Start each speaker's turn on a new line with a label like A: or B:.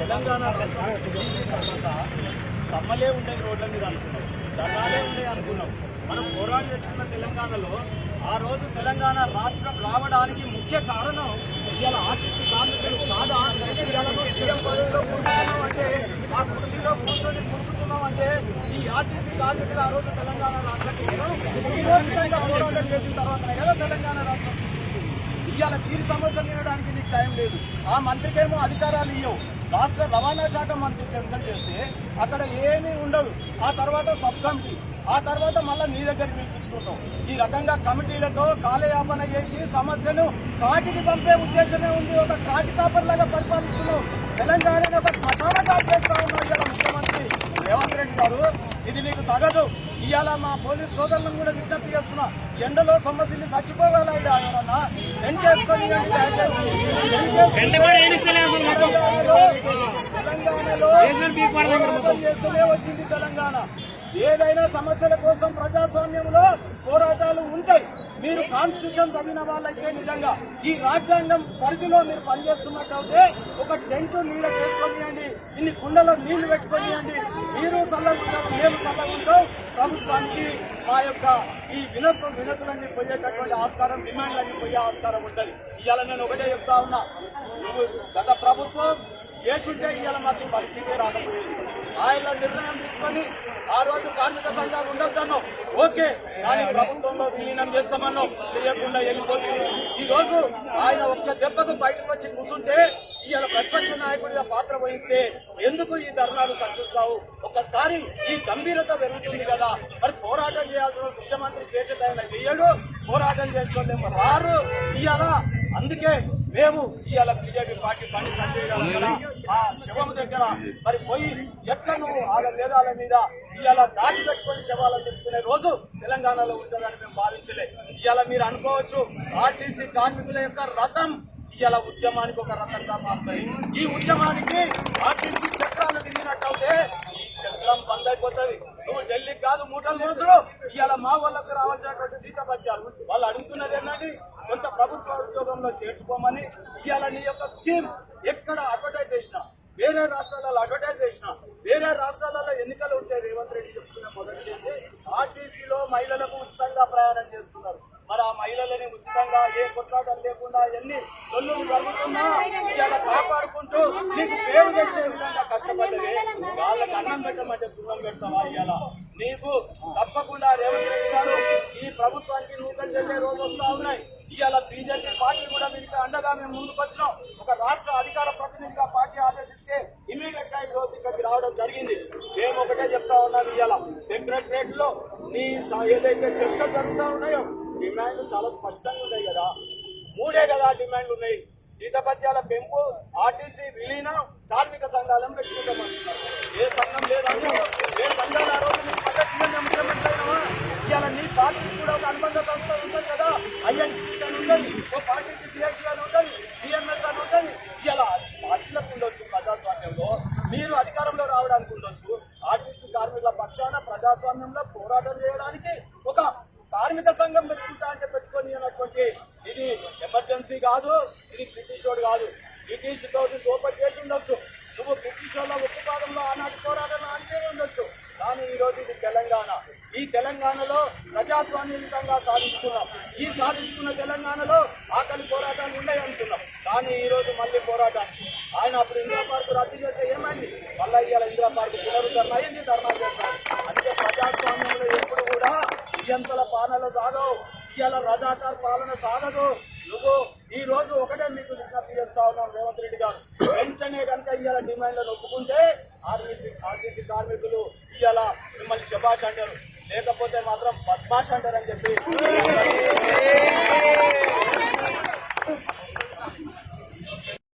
A: తెలంగాణ తర్వాత సమ్మలే ఉండేది రోడ్ల మీద అనుకున్నాం, ధర్నాలే ఉండేవి అనుకున్నాం. మనం పోరాడి తెచ్చుకున్న తెలంగాణలో ఆ రోజు తెలంగాణ రాష్ట్రం రావడానికి ముఖ్య కారణం ఇవాళ ఆర్టీసీ కార్మికులు కాదా. సీఎం పదవిలో కూర్చున్నాం అంటే, ఆ కుర్చీలో కూర్చొని కూర్చున్నాం అంటే ఈ ఆర్టీసీ కార్మికులు ఆ రోజు తెలంగాణ రాష్ట్రం ఈ రోజు పోరాటం చేసిన తర్వాతనే కదా తెలంగాణ రాష్ట్రం. ఇవాళ వీరి సమస్యలు వినడానికి నీకు టైం లేదు. ఆ మంత్రికేమో అధికారాలు ఇవ్వవు. రాష్ట్ర రవాణా శాఖ మంత్రి చర్చలు చేస్తే అక్కడ ఏమీ ఉండదు. ఆ తర్వాత సబ్ కమిటీ, ఆ తర్వాత మళ్ళీ నీ దగ్గరికి పిలిపించుకుంటాం. ఈ రకంగా కమిటీలతో కాలయాపన చేసి సమస్యను కాటికి పంపే ఉద్దేశమే ఉంది. ఒక కాటి కాపర్లాగా పరిపాలిస్తున్నావు తెలంగాణని, ఒక శ్మశాన కాపు చేస్తా ఉన్నావు ఇవాళ ముఖ్యమంత్రి రేవంత్ రెడ్డి గారు. ఇది నీకు తగదు. ఇవాళ మా పోలీస్ సోదరులను కూడా విజ్ఞప్తి చేస్తున్నా, ఎండలో సమస్యలు చచ్చిపోగలడా ఎవరన్నా ఎండేసుకొని తెలంగాణలో చేస్తూనే వచ్చింది తెలంగాణ. ఏదైనా సమస్యల కోసం ప్రజాస్వామ్యంలో పోరాటాలు ఉంటాయి. మీరు కాన్స్టిట్యూషన్ చదివిన వాళ్ళైతే నిజంగా ఈ రాజ్యాంగం పరిధిలో మీరు పనిచేస్తున్నట్టయితే ఒక టెంట్ నీళ్ళ చేసుకొనియండి, ఇన్ని కుండలో నీళ్లు పెట్టుకొనియండి. మీరు చల్లగుంటారు, మేము చల్లగుంటాం. ప్రభుత్వానికి మా యొక్క ఈ వినతులన్నీ పోయేటటువంటి ఆస్కారం, డిమాండ్లన్నీ పోయే ఆస్కారం ఉంటుంది. ఇవాళ నేను ఒకటే చెప్తా ఉన్నా, నువ్వు గత ప్రభుత్వం చేసుంటే ఇవాళ మాకు పరిస్థితి రాకపోయేది. ఆయన నిర్ణయం తీసుకొని ఆ రోజు కార్మిక సంఘాలు ఉండొద్దన్నావు, ఓకే, కానీ ప్రభుత్వంలో విలీనం చేస్తామన్నావు, చేయకుండా వెళ్ళిపోతుంది. ఈ రోజు ఆయన ఒక్క దెబ్బకు బయటకు వచ్చి కూర్చుంటే ఇవాళ ప్రతిపక్ష నాయకుడిగా పాత్ర వహిస్తే ఎందుకు ఈ ధర్నాలు సక్సెస్ కావు? ఒక్కసారి ఈ గంభీరత పెరుగుతుంది కదా. మరి పోరాటం చేయాల్సిన ముఖ్యమంత్రి చేసేటైనా చెయ్యడు, పోరాటం చేసుకోలేము రారు ఇవాళ. అందుకే మేము ఇవాళ బీజేపీ పార్టీ బండి సంజయ్ గారు ఆ శవం దగ్గర మరి పోయి ఎట్లా నువ్వు ఆ వేదాల మీద ఇవాళ దాచిపెట్టుకుని శవాలను చెప్పుకునే రోజు తెలంగాణలో ఉంటుందని మేము భావించలే. ఇవాళ మీరు అనుకోవచ్చు ఆర్టీసీ కార్మికుల యొక్క రథం ఇవాళ ఉద్యమానికి ఒక రథంగా మారుతుంది. ఈ ఉద్యమానికి ఆర్టీసీ చక్రాలు తిరిగినట్టయితే ఈ చక్రం బంద్ అయిపోతుంది. నువ్వు ఢిల్లీకి కాదు మూటలు మోసరు. ఇవాళ మా వాళ్ళకు రావాల్సినటువంటి జీతభత్యాలు వాళ్ళు అడుగుతున్నది ఏంటంటే కొంత ప్రభుత్వ ఉద్యోగంలో చేర్చుకోమని. ఇవాళ నీ యొక్క స్కీమ్ ఎక్కడ అడ్వర్టైజ్ చేసినా, వేరే రాష్ట్రాలలో అడ్వర్టైజ్ చేసినా, వేరే రాష్ట్రాలలో ఎన్నికలు ఉంటే రేవంత్ రెడ్డి చెప్తున్న మొదటి ఆర్టీసీలో మహిళలకు ఉచితంగా ప్రయాణం చేస్తున్నారు. మరి ఆ మహిళలని ఉచితంగా ఏ కొట్లాటం లేకుండా ఎన్ని తొల్లులు జరుగుతున్నా ఇవాళ కాపాడుకుంటూ నీకు పేరు తెచ్చే విధంగా కష్టపడ్డది. వాళ్ళకి అన్నం పెట్టమంటే సున్నం పెడతావా? ఇవాళ నీకు తప్పకుండా రేవంత్ రెడ్డి గారు ఈ ప్రభుత్వానికి నూకలు చెల్లే రోజు వస్తా ఉన్నాయి. ఇవాళ బీజేపీ పార్టీ కూడా మీకు అండగా మేము ముందుకు వచ్చినాం. ఒక రాష్ట్ర అధికార ప్రతినిధిగా పార్టీ ఆదేశిస్తే ఇమీడియట్ గా ఈ రోజు ఇక్కడికి రావడం జరిగింది. మేము ఒకటే చెప్తా ఉన్నాం, ఇవాళ సెక్రటరియట్ లో నీ ఏదైతే చర్చలు జరుగుతూ ఉన్నాయో డిమాండ్లు చాలా స్పష్టంగా ఉన్నాయి కదా. మూడే కదా డిమాండ్లు ఉన్నాయి: జీతభత్యాల పెంపు, ఆర్టీసీ విలీనం, కార్మిక సంఘాలను పెట్టుకుంటామంటున్నారు. ఏ సంఘం లేదంటే ఏ సంఘాలు ఆ రోజు నీకు మద్దతు ముఖ్యమంత్రి అయినావా? ఇవాళ నీ పార్టీకి కూడా ఒక అనుబంధ సంస్థ ఉంటుంది కదా, ఐఎన్టీసీ అని ఉంటుంది, ఓ పార్టీకి సిఐటి అని ఉంటుంది, బిఎంఎస్ అని ఉంటుంది. ఇవాళ పార్టీలకు ఉండొచ్చు ప్రజాస్వామ్యంలో, మీరు అధికారంలో రావడానికి ఉండొచ్చు. ఆర్టీసీ కార్మికుల పక్షాన ప్రజాస్వామ్యంలో పోరాటం చేయడానికి ఒక కార్మిక సంఘం పెట్టుకుంటా అంటే పెట్టుకొని అన్నటువంటి ఇది ఎమర్జెన్సీ కాదు, ఇది బ్రిటిష్ వాడు కాదు. బ్రిటిష్ తోటి సోపర్ చేసి ఉండొచ్చు, నువ్వు బ్రిటిష్ వాళ్ళ ఉత్పాదంలో ఆనాటి పోరాటం ఆన్సే ఉండొచ్చు. కానీ ఈ రోజు ఇది తెలంగాణ. ఈ తెలంగాణలో ప్రజాస్వామ్యయుతంగా సాధించుకున్నాం. ఈ సాధించుకున్న తెలంగాణలో ఆకలి పోరాటాలు ఉన్నాయి అనుకున్నాం. కానీ ఈ రోజు మళ్ళీ పోరాటానికి ఆయన అప్పుడు ఇందిరా పార్కు రద్దు చేస్తే ఏమైంది? మళ్ళీ ఇవాళ ఇందిరా పార్కు పునరుద్ధరణ అయింది, ధర్నా చేస్తారు. అందుకే ప్రజాస్వామ్యంలో ఎప్పుడు కూడా నియంత్రణ పాలన సాగవు, ఇవాళ రజాకార్ పాలన సాగదు. నువ్వు ఈ రోజు ఒకటే మీకు విజ్ఞప్తి చేస్తా ఉన్నాం, రేవంత్ రెడ్డి గారు వెంటనే కనుక ఇవాళ డిమాండ్లను ఒప్పుకుంటే ఆర్టీసీ కార్మికులు ఇవాళ మిమ్మల్ని శభాష్ అంటారు, లేకపోతే మాత్రం బద్మాష్ అంటారని చెప్పి